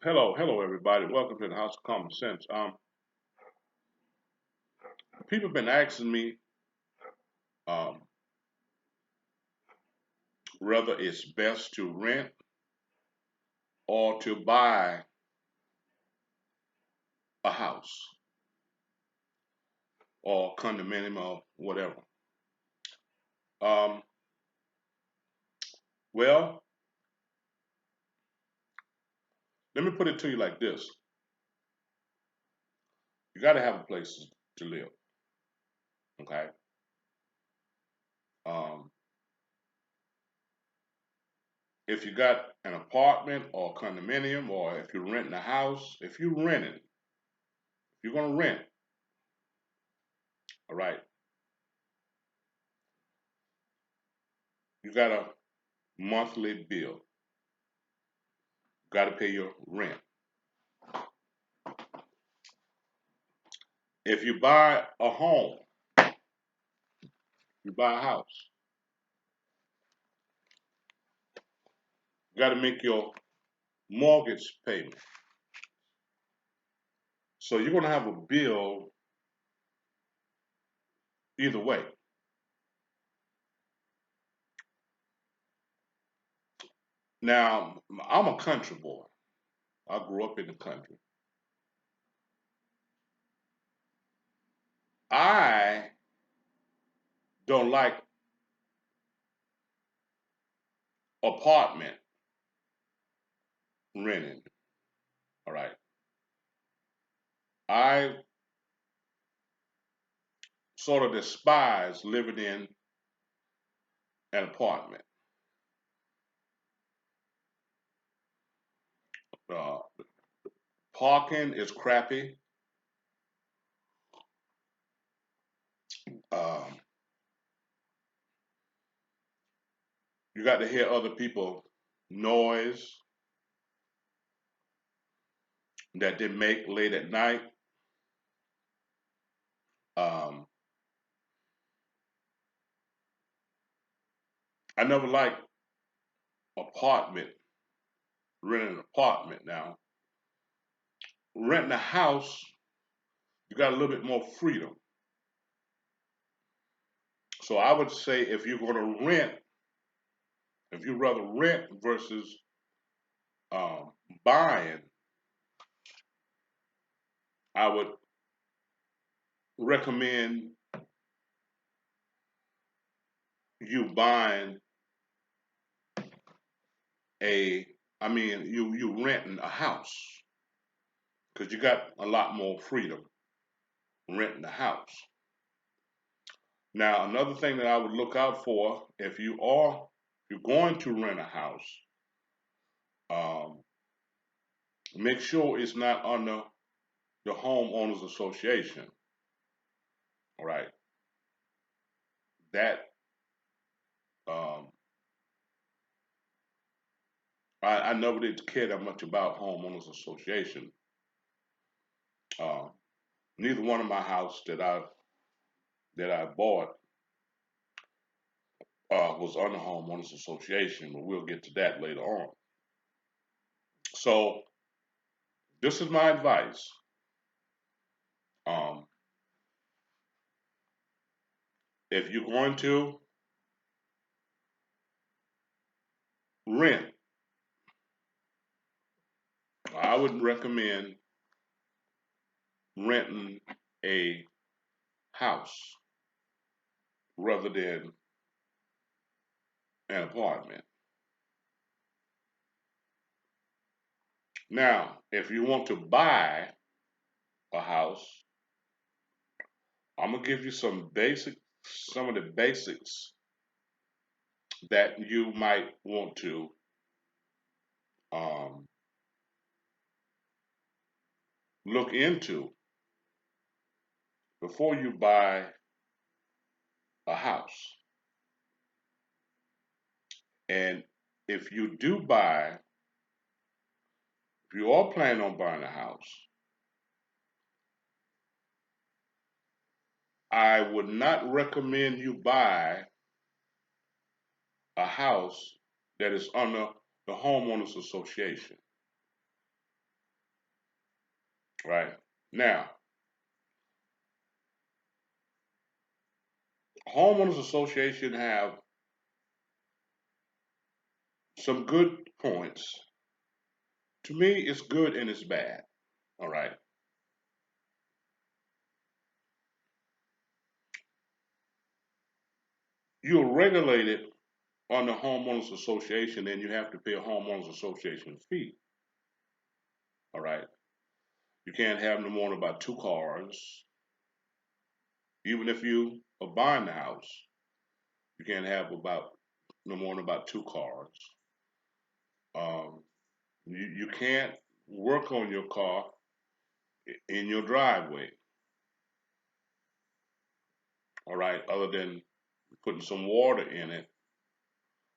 Hello, everybody. Welcome to the House of Common Sense. People have been asking me um, whether it's best to rent or to buy a house or condominium or whatever. Um, well, let me put it to you like this: you got to have a place to live. Okay. Um, if you got an apartment or a condominium, or if you're renting a house, if you're gonna rent, all right, you got a monthly bill. You got to pay your rent. If you buy a home, you buy a house, you got to make your mortgage payment. So you're going to have a bill either way. Now, I'm a country boy. I grew up in the country. I don't like apartment renting. All right. I sort of despise living in an apartment. Uh, Parking is crappy. Um, you got to hear other people noise that they make late at night. Um, I never liked apartment, renting an apartment. Now, renting a house, you got a little bit more freedom. So I would say if you're going to rent, if you rather rent versus um, buying, I would recommend you buying a, you renting a house because you got a lot more freedom renting a house. Now, another thing that I would look out for if you're going to rent a house, um, make sure it's not under the homeowners association. All right, that um, I never did care that much about homeowners association. Uh, Neither one of my house that I bought was under homeowners association, but we'll get to that later on. So this is my advice. Um, if you're going to rent, I would recommend renting a house rather than an apartment. Now, if you want to buy a house, I'm gonna give you some of the basics that you might want to um, look into before you buy a house. And if you do buy, if you are planning on buying a house, I would not recommend you buy a house that is under the homeowners association. right? Now, homeowners association have some good points. To me, it's good and it's bad. All right. You're regulated on the homeowners association, and you have to pay a homeowners association fee. All right. You can't have no more than about two cars. Even if you are buying the house, you can't have about no more than about two cars. Um, you can't work on your car in your driveway. All right, other than putting some water in it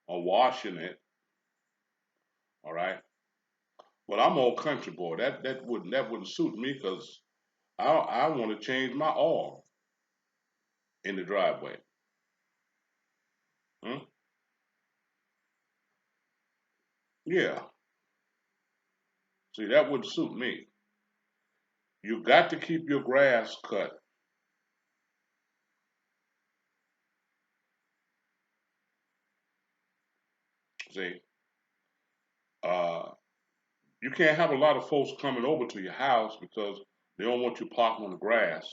or washing it. All right. Well, I'm old country boy. That wouldn't suit me because I want to change my oil in the driveway. Hmm? Yeah. See, that wouldn't suit me. You got to keep your grass cut. See, uh, you can't have a lot of folks coming over to your house because they don't want you parking on the grass,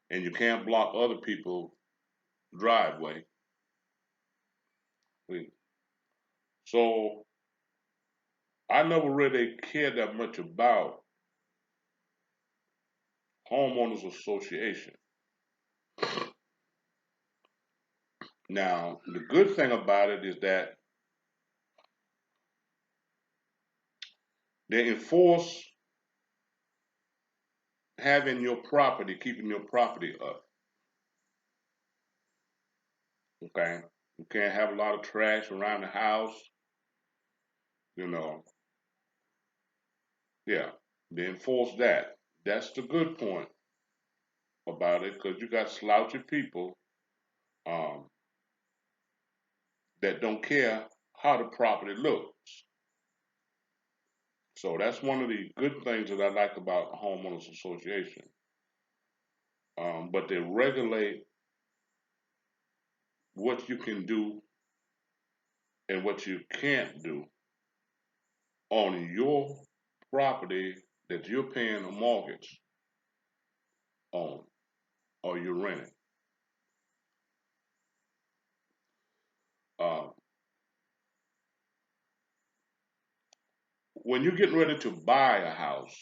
and you can't block other people's driveway. See? So I never really cared that much about homeowners association. Now, the good thing about it is that they enforce having your property, keeping your property up. Okay, you can't have a lot of trash around the house. You know, yeah, they enforce that. That's the good point about it because you got slouchy people um, that don't care how the property looks. So that's one of the good things that I like about homeowners association. But they regulate what you can do and what you can't do on your property that you're paying a mortgage on or you're renting. Uh, when you're getting ready to buy a house,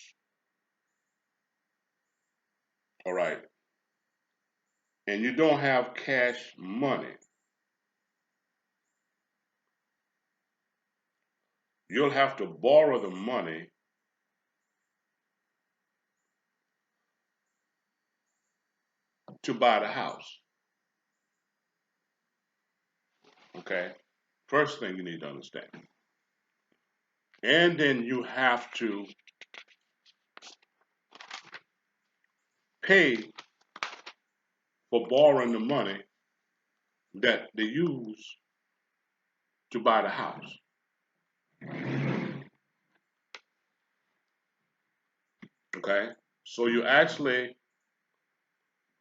all right, and you don't have cash money, you'll have to borrow the money to buy the house. Okay, first thing you need to understand. And then you have to pay for borrowing the money that they use to buy the house. Okay, so you're actually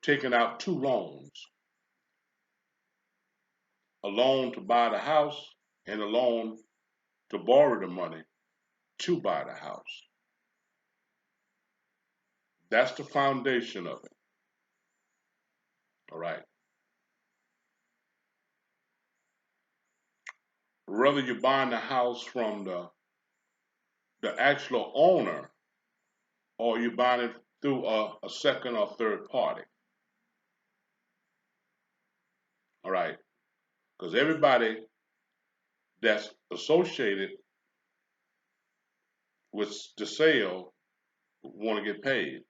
taking out two loans: a loan to buy the house and a loan to borrow the money to buy the house. That's the foundation of it. All right. Whether you're buying the house from the actual owner or you're buying it through a second or third party. All right. Because everybody that's associated with the sale want to get paid.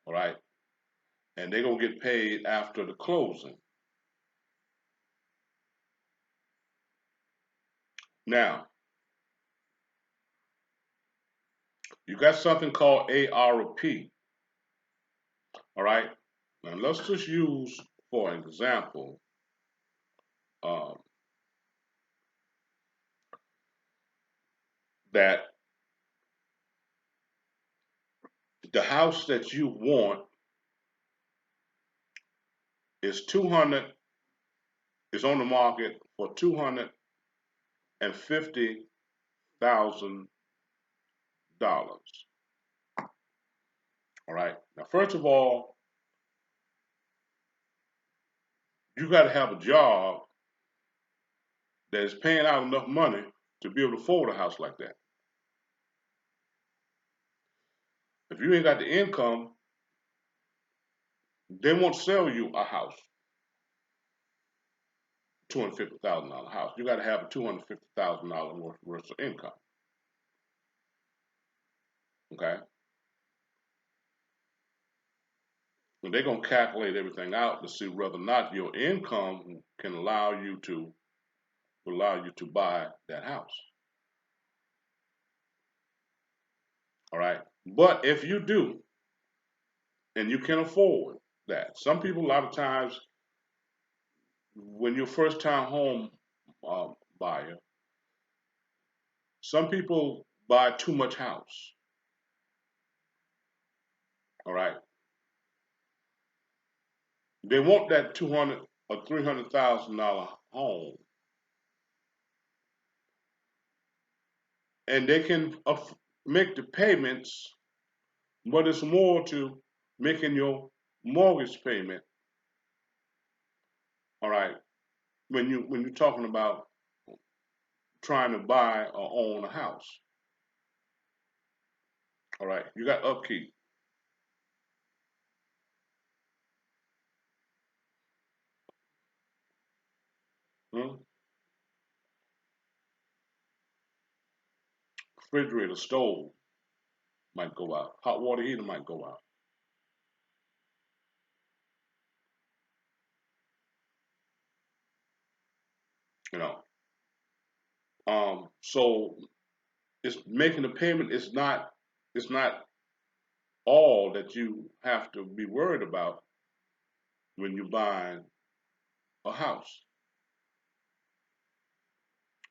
All right. And they're going to get paid after the closing. Now, you got something called ARP. All right. Now, let's just use, for example, um, that The house that you want is 200, is on the market for $250,000. All right. Now, first of all, you got to have a job that is paying out enough money to be able to afford a house like that. If you ain't got the income, they won't sell you a house, $250,000 house. You got to have a $250,000 worth of income. Okay. And they're gonna calculate everything out to see whether or not your income can allow you to buy that house. All right. But if you do, and you can afford that, some people a lot of times when you're first time home buyer, some people buy too much house. All right. They want that 200 or $300,000 home, and they can make the payments, but it's more to making your mortgage payment. All right, when you're talking about trying to buy or own a house. All right, you got upkeep. Hmm? Refrigerator, stove might go out. Hot water heater might go out. You know, so it's making the payment. It's not all that you have to be worried about when you buy a house.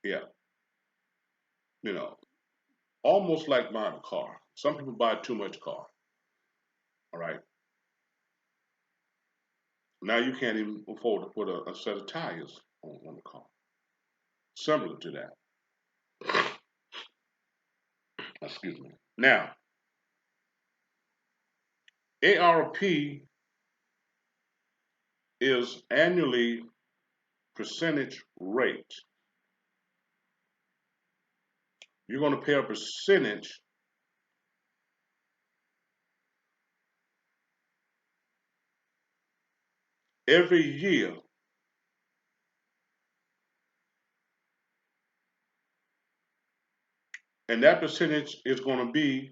Yeah, you know, almost like buying a car. Some people buy too much car. All right, now you can't even afford to put a set of tires on the car. Similar to that. Excuse me. Now, ARP is annually percentage rate. You're going to pay a percentage every year, and that percentage is going to be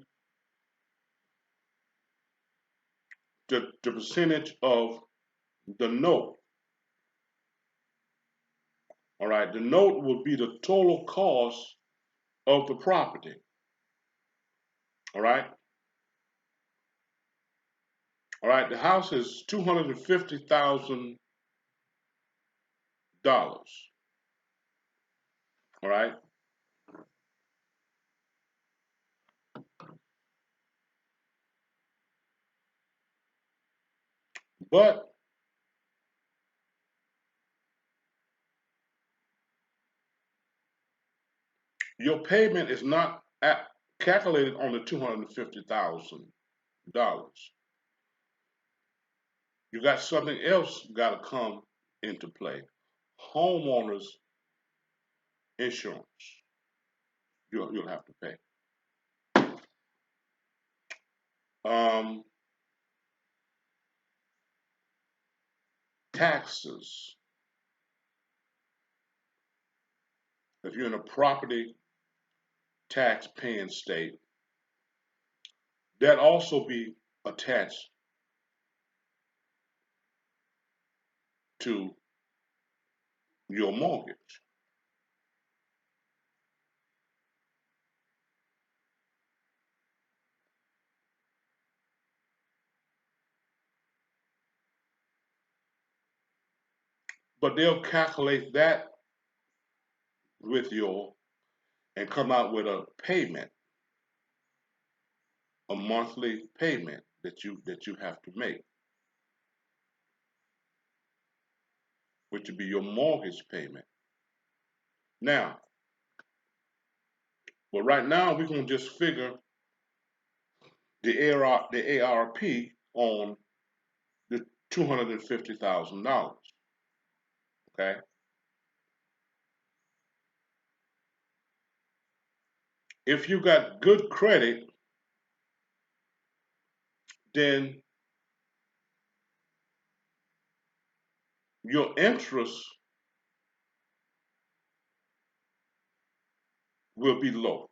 the percentage of the note. All right, the note will be the total cost of the property. All right, all right. The house is $250,000. All right, but your payment is not calculated on the $250,000. You got something else got to come into play. Homeowners insurance. You'll have to pay. Um, Taxes. If you're in a property tax paying state, that also be attached to your mortgage. But they'll calculate that with your and come out with a payment. a monthly payment that you have to make, which would be your mortgage payment. Now, but right now we're gonna just figure the ARP on the $250,000. Okay. If you got good credit, then your interest will be low.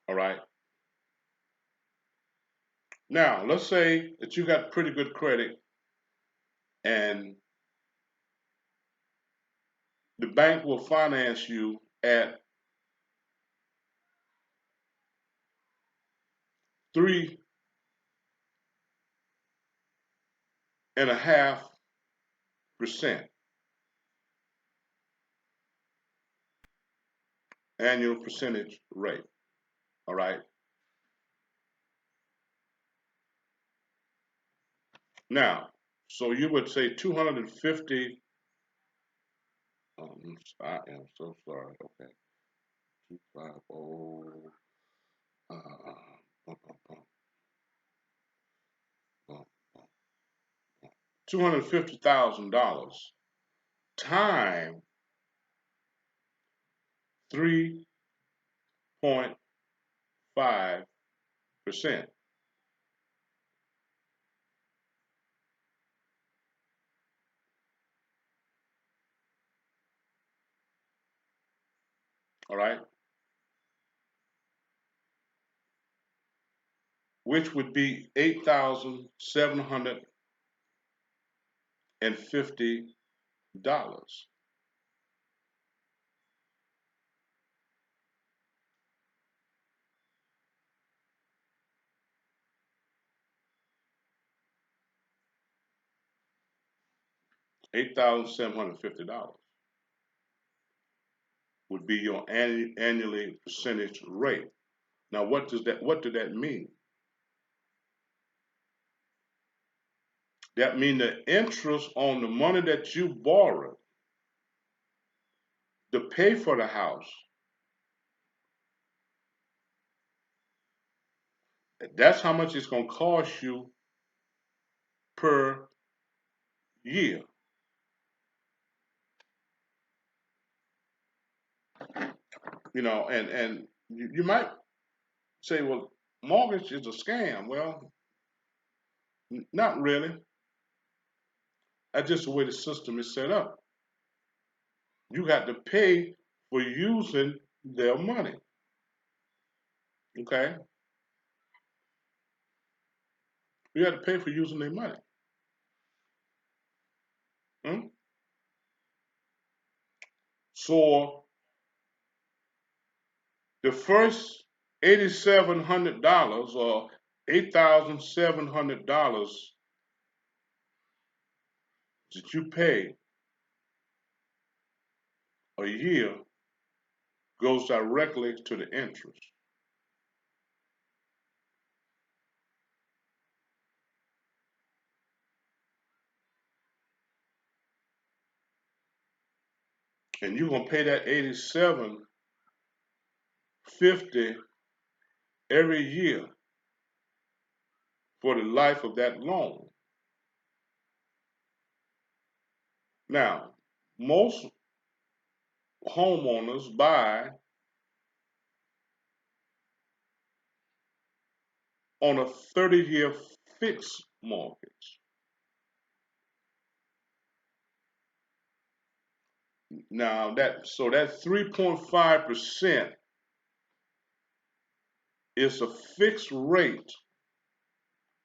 All right. Now, let's say that you got pretty good credit and the bank will finance you at 3.5% annual percentage rate. All right. Now, so you would say 250. I am so sorry. Okay. 250. Bum, bum, bum, bum, bum. $250,000 time 3.5%. All right. Which would be $8,750. $8,750 would be your annually percentage rate. Now, what did that mean? That means the interest on the money that you borrowed to pay for the house, that's how much it's going to cost you per year. And you might say, well, mortgage is a scam. Well, not really. That's just the way the system is set up. You got to pay for using their money. Okay? You got to pay for using their money. Hmm? So the first $8,700 or $8,700 that you pay a year goes directly to the interest. And you're gonna pay that 87.50 every year for the life of that loan. Now, most homeowners buy on a 30-year fixed mortgage. Now that 3.5% is a fixed rate.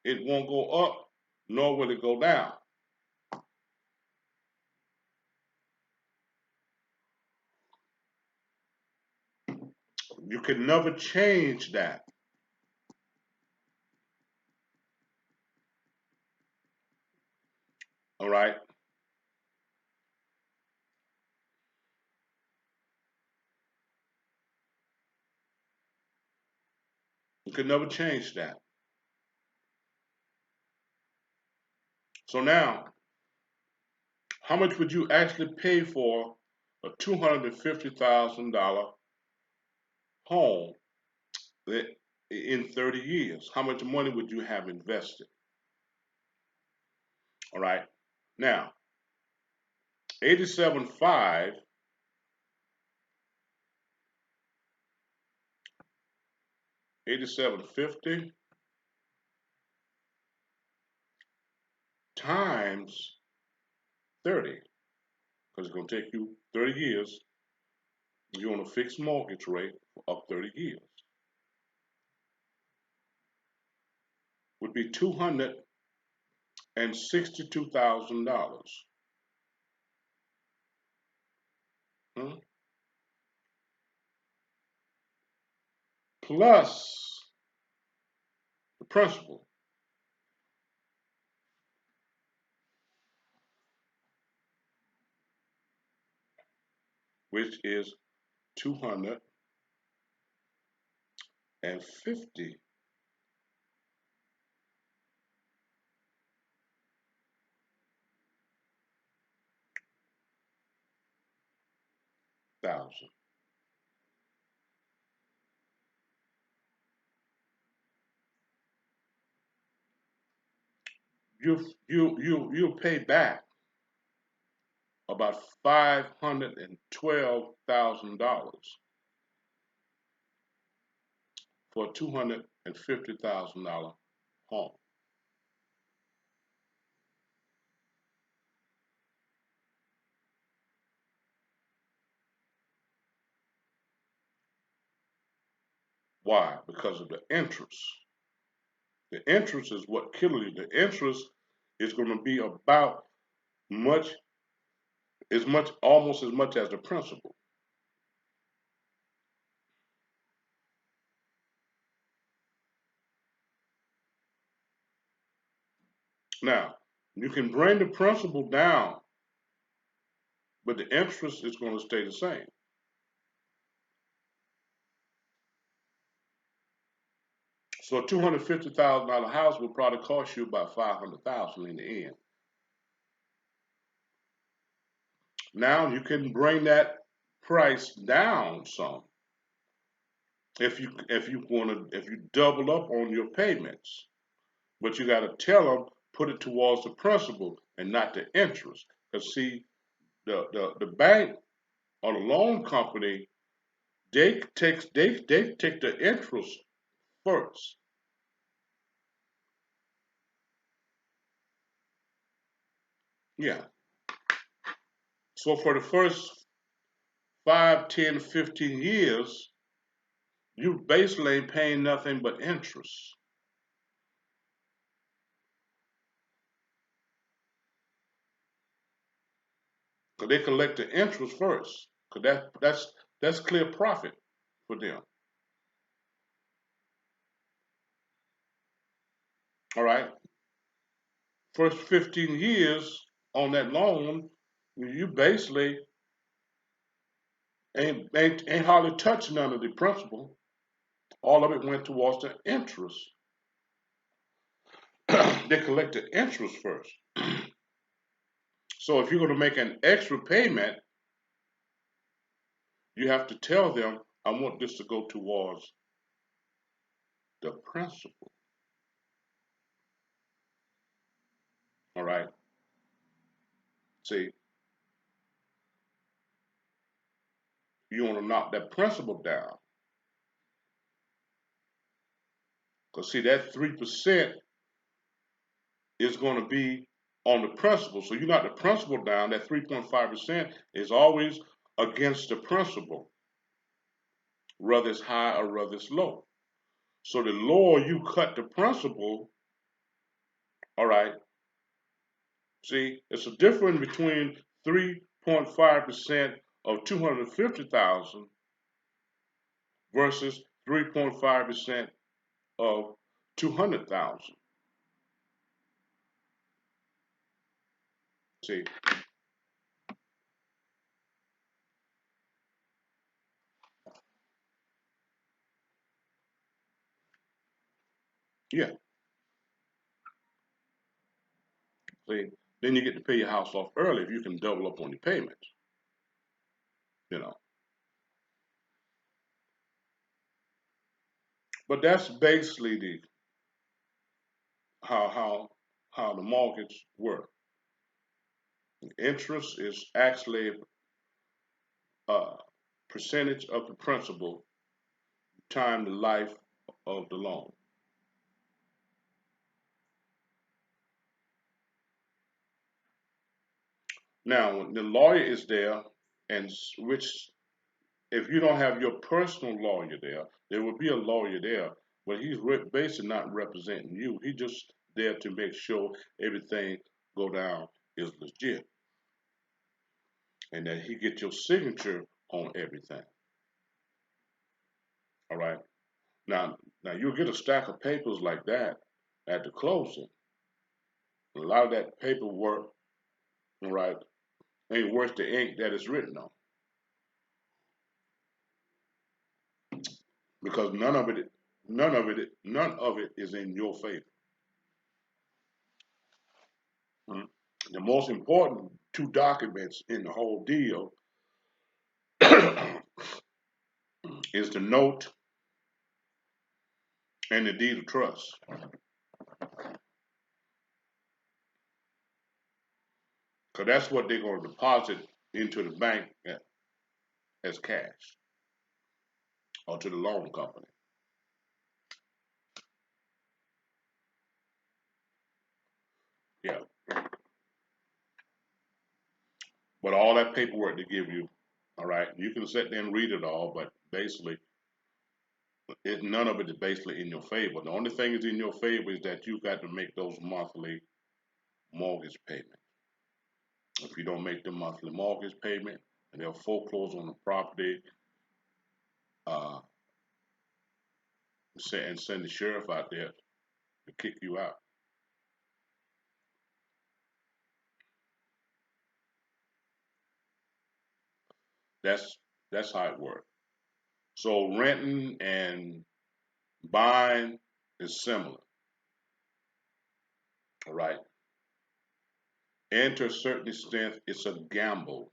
It won't go up, nor will it go down. You can never change that. All right. could never change that. So now, how much would you actually pay for a $250,000 home in 30 years? How much money would you have invested? All right. Now, 87.5, 87.50 times 30, because it's going to take you 30 years. You're on a fixed mortgage rate of 30 years. Would be $262,000. Hmm? Plus the principal, which is 250,000. You'll pay back about $512,000 for a $250,000 home. Why? Because of the interest. The interest is what kills you. The interest is going to be about almost as much as the principal. Now, you can bring the principal down, but the interest is going to stay the same. So a $250,000 house will probably cost you about $500,000 in the end. Now you can bring that price down some if you double up on your payments, but you got to tell them put it towards the principal and not the interest. Because see, the bank or the loan company they take the interest first. Yeah. So for the first 5, 10, 15 years, you basically ain't paying nothing but interest. Cause they collect the interest first. Cause that's clear profit for them. All right. First 15 years on that loan, you basically ain't hardly touched none of the principal. All of it went towards the interest. They collect the interest first. So if you're going to make an extra payment, you have to tell them, I want this to go towards the principal. All right. See, you want to knock that principal down. Because see, that 3% is going to be on the principal. So you knock the principal down, that 3.5% is always against the principal, whether it's high or whether it's low. So the lower you cut the principal, all right, see, it's a difference between 3.5% of 250,000 versus 3.5% of 200,000. See, Yeah. See, then you get to pay your house off early if you can double up on your payments. You know. But that's basically the how how how the mortgage works. Interest is actually a percentage of the principal time the life of the loan. Now, when the lawyer is there, and which if you don't have your personal lawyer there, there will be a lawyer there, but he's basically not representing you. He's just there to make sure everything go down is legit, and that he get your signature on everything. All right. Now you'll get a stack of papers like that at the closing. A lot of that paperwork, all right, ain't worth the ink that it's written on because none of it is in your favor. Mhm. The most important two documents in the whole deal is the note and the deed of trust, because that's what they're going to deposit into the bank as cash or to the loan company. Yeah, but all that paperwork they give you, all right, you can sit there and read it all, but basically, none of it is basically in your favor. The only thing is in your favor is that you got to make those monthly mortgage payments. If you don't make the monthly mortgage payment, and they'll foreclose on the property, uh, and send the sheriff out there to kick you out. That's that's how it works. So renting and buying is similar, all right? And to a certain extent, it's a gamble,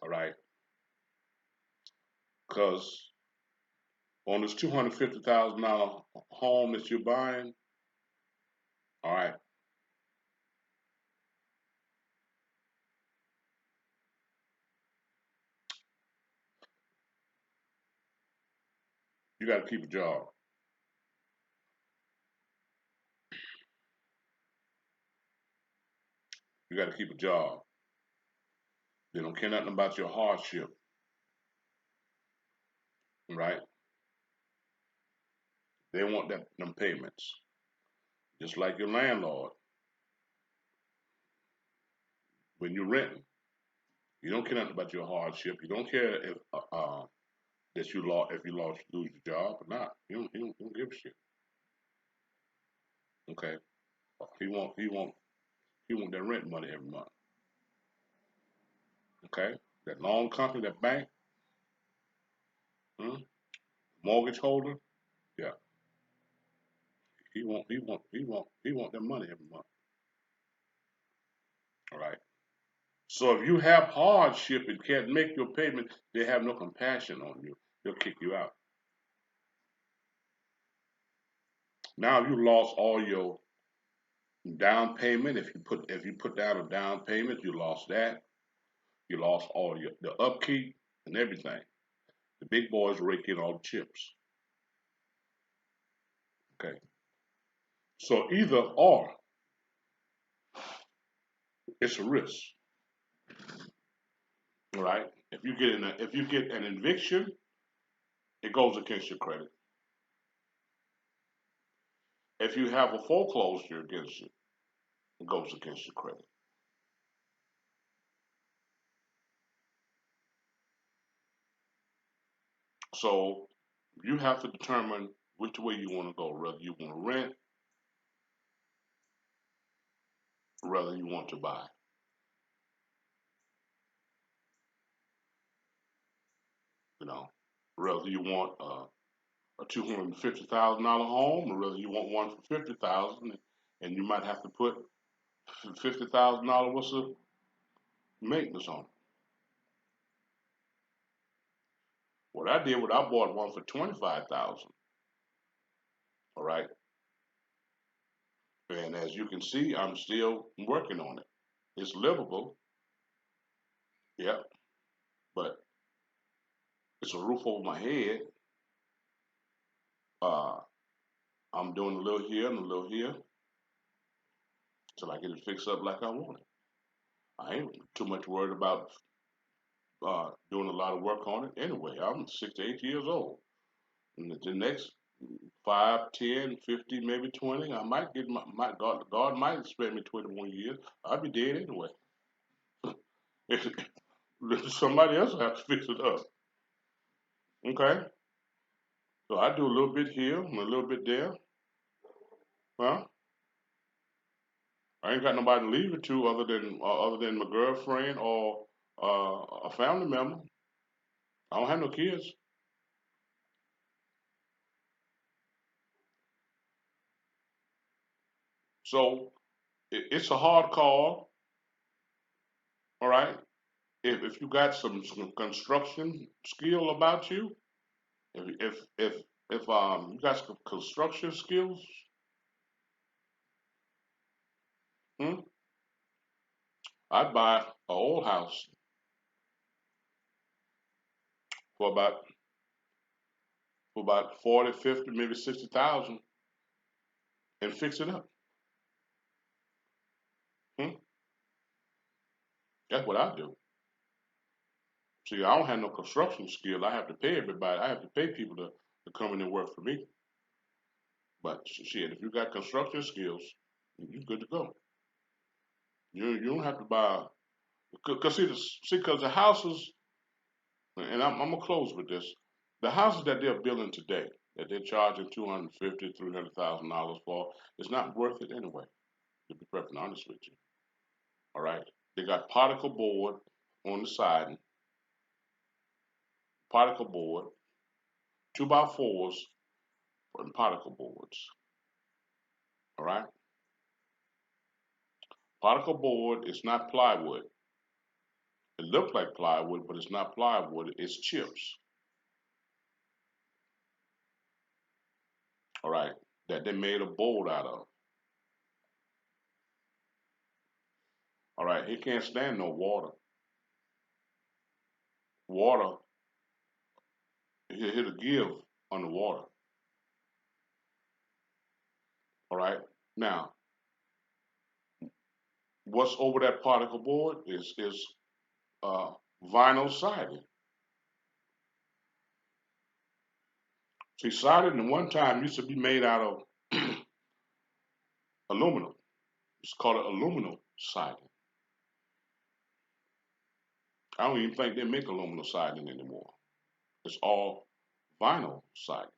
all right? Because on this $250,000 home that you're buying, all right, you got to keep a job. You got to keep a job. They don't care nothing about your hardship, right? They want them payments, just like your landlord. When you're renting, you don't care nothing about your hardship. You don't care if that you lost if you lost lose your job or not. You don't give a shit. Okay. He want that rent money every month. Okay. That loan company, that bank, hmm, mortgage holder, yeah. He want that money every month. All right. So if you have hardship and can't make your payment, they have no compassion on you. They'll kick you out. Now you lost all your down payment. If you put down a down payment, you lost that. You lost all your the upkeep and everything. The big boys rake in all the chips. Okay. So either or, it's a risk. All right. If you get an eviction, it goes against your credit. If you have a foreclosure against you, it goes against your credit. So you have to determine which way you want to go, whether you want to rent, whether you want to buy. You know, whether you want a $250,000 home, or whether you want one for 50,000, and you might have to put $50,000 worth of maintenance on it. What I did was I bought one for 25,000. All right, and as you can see, I'm still working on it. It's livable, yeah, but it's a roof over my head. Uh, I'm doing a little here and a little here till I get it fixed up like I want it. I ain't too much worried about doing a lot of work on it anyway. I'm 68 years old. And the next 5, 10, 50, maybe 20, I might get my God might spend me 20 more years. I'll be dead anyway. Somebody else will have to fix it up. Okay? So I do a little bit here and a little bit there. Huh? I ain't got nobody to leave it to other than my girlfriend or a family member. I don't have no kids. So it's a hard call, all right? If you got some construction skill about you, if you got some construction skills, hmm, I'd buy an old house for about 40, 50, maybe 60,000 and fix it up. Hmm? That's what I do. See, I don't have no construction skill. I have to pay everybody. I have to pay people to come in and work for me. But shit, if you got construction skills, you're good to go. You don't have to buy. Cause cause the houses, and I'm gonna close with this. The houses that they're building today, that they're charging 250, $300,000 for, it's not worth it anyway. To be perfectly honest with you, all right. They got particle board on the side, particle board, 2x4s, and particle boards. All right. Particle board is not plywood. It looks like plywood, but it's not plywood. It's chips. All right. That they made a board out of. All right. He can't stand no water. Water, it'll give underwater. All right. Now, what's over that particle board is uh, vinyl siding. See, siding at one time used to be made out of aluminum. It's called aluminum siding. I don't even think they make aluminum siding anymore. It's all vinyl siding.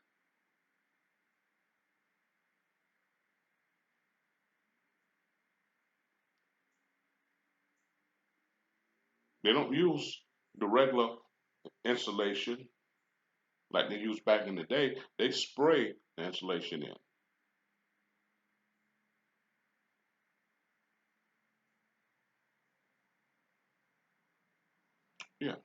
They don't use the regular insulation like they used back in the day. They spray the insulation in. Yeah.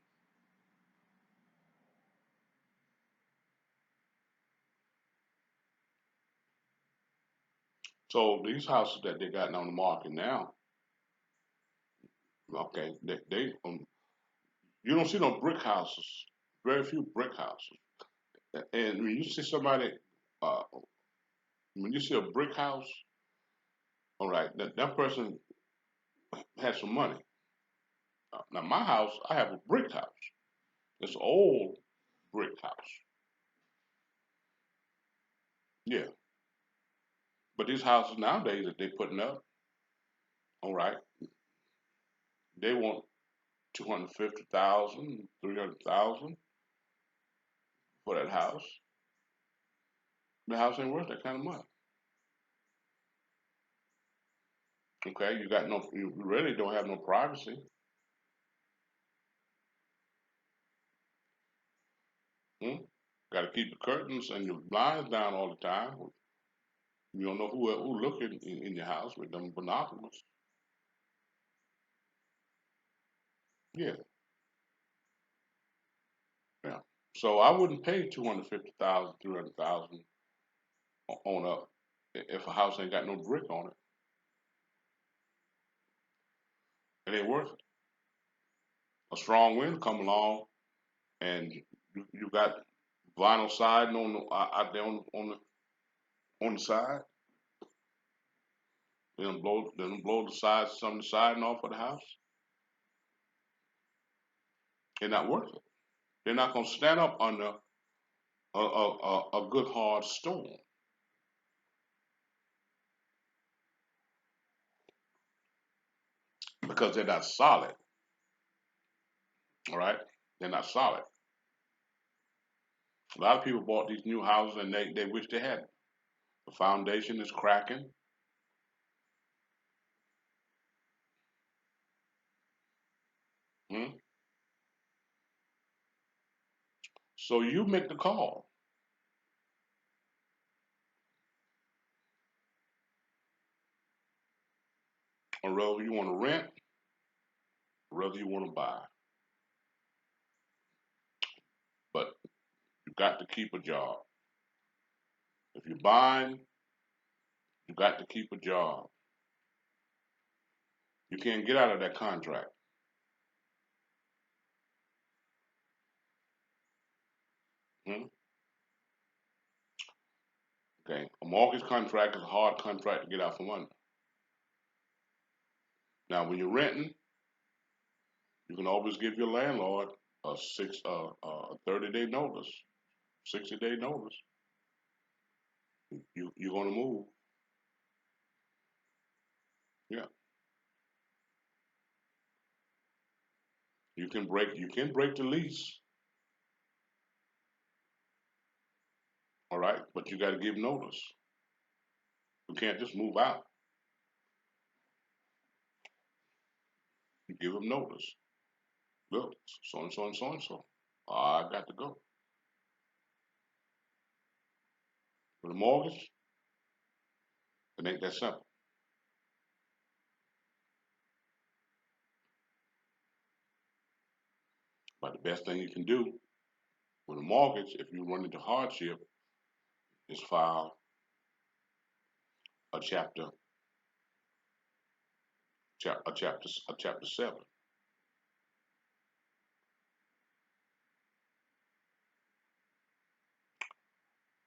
So these houses that they got on the market now, okay, you don't see no brick houses. Very few brick houses. And when you see somebody, uh, when you see a brick house, all right, that person has some money. Now my house, I have a brick house. It's an old brick house. Yeah. But these houses nowadays that they're putting up, all right, they want 250,000, 300,000 for that house. The house ain't worth that kind of money. Okay, you really don't have no privacy. Hmm? Got to keep the curtains and your blinds down all the time. You don't know who looking in your house with them binoculars. Yeah, yeah. So I wouldn't pay 250,000, 300,000 on up if a house ain't got no brick on it. It ain't worth it. A strong wind come along and you got vinyl siding on out there on the side. Then blow the sides, some of the siding off of the house. They're not worth it. They're not gonna stand up under a good hard storm because they're not solid. All right, they're not solid. A lot of people bought these new houses and they wish they had it. The foundation is cracking. Hmm? So you make the call, or whether you want to rent, or whether you want to buy. But you got to keep a job. If you're buying, you got to keep a job. You can't get out of that contract. Hmm? Okay, a mortgage contract is a hard contract to get out from under. Now, when you're renting, you can always give your landlord a 30-day notice, 60-day notice. You're gonna move. Yeah, you can break the lease. All right, but you got to give notice. You can't just move out. You give them notice. Look, so and so and so and so. I got to go. With a mortgage, it ain't that simple. But the best thing you can do with a mortgage, if you run into hardship, is file a chapter 7.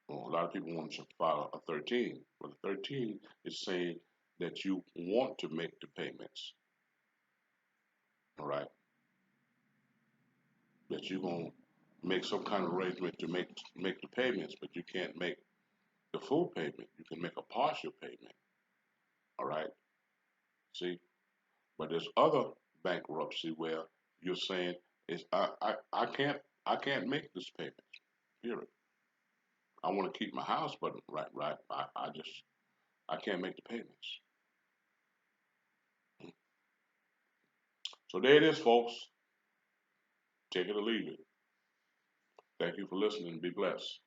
Well, a lot of people want to file a 13, but a 13 is saying that you want to make the payments, all right? That you're gonna make some kind of arrangement to make the payments, but you can't make the full payment. You can make a partial payment, all right? See, but there's other bankruptcy where you're saying is I can't make this payment. Period. I want to keep my house, but right, I can't make the payments. So there it is, folks. Take it or leave it. Thank you for listening. Be blessed.